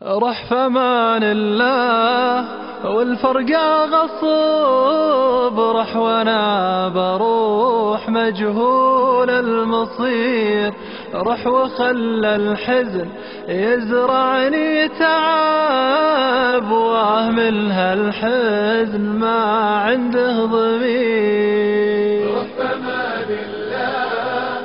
رح فمان الله والفرقة غصب، رح وانا بروح مجهول المصير، رح وخلى الحزن يزرعني تعب، واهمل هالحزن ما عنده ضمير. رح فمان الله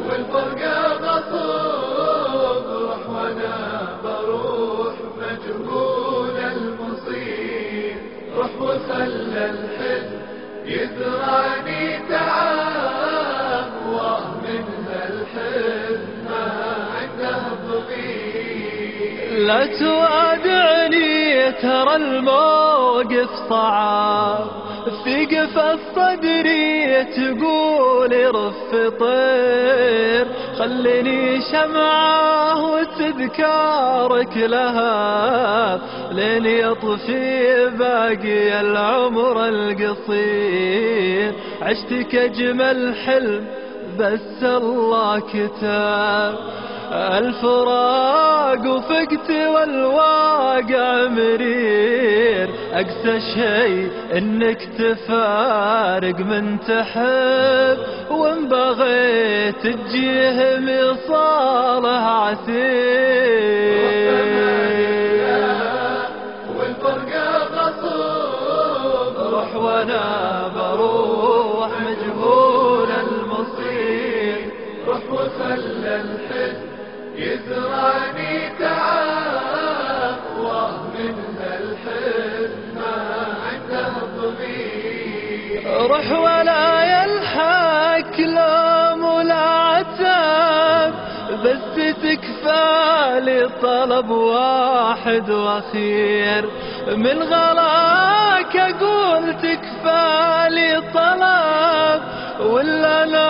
والفرقة غصب، رح وانا بروح مجهول المصير، رح وخلى الحزن يزرعني تعب، واهمل هالحزن ما عنده ضمير. لا توادعني ترى الموقف صعب، في قفا صدري تقولي رف طير، خليني شمعة وتذكارك لها لين يطفي باقي العمر القصير. عشتك أجمل حلم بس الله كتاب الفراق وفقت والواقع مرير، أقسى شي إنك تفارق من تحب، وإن بغيت تجيه مصاله عسير. والفرقة غصب، روح وانا بروح مجهول المصير، رح وخلى الحزن يزرعني تعب، واهمل هالحزن ما عنده ضمير. رح ولا يلحق لوم ولا عتاب، بس تكفى لي طلب واحد واخير، من غلاك اقول تكفى لي طلب، ولا انا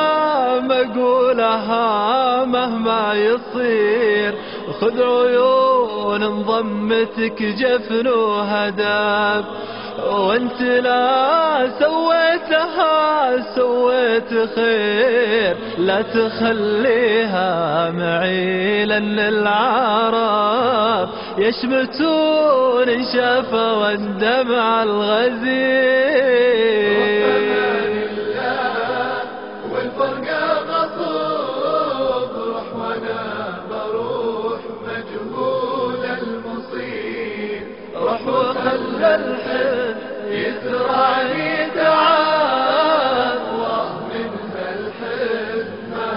مقولها مهما يصير. خذ عيون انضمتك جفن وهداب، وانت لا سويتها سويت خير، لا تخليها معيلا للعرب يشمتون ان شافوا الدمع الغزير. والفرقة غصب، رح وانا بروح مجهول المصير، رح وخلى الحزن يزرعني تعب، واهمل هالحزن ما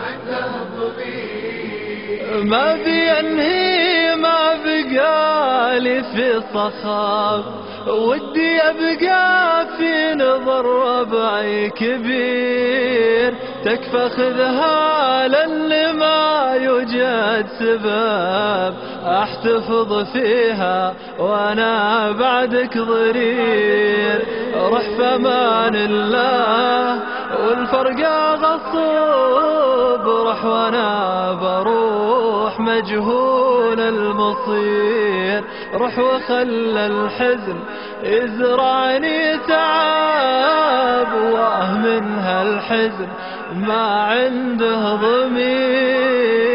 عنده ضمير. ما بينهي ما بقالي في صخاب، ودي أبقى في نظر ربعي كبير، تكفى خذها للي ما يوجد سبب أحتفظ فيها وأنا بعدك ضرير. رح فمان الله والفرقة غصب، رح وأنا بروح مجهول المصير، رح وخلى الحزن يزرعني تعب، واه من هالحزن ما عنده ضمير.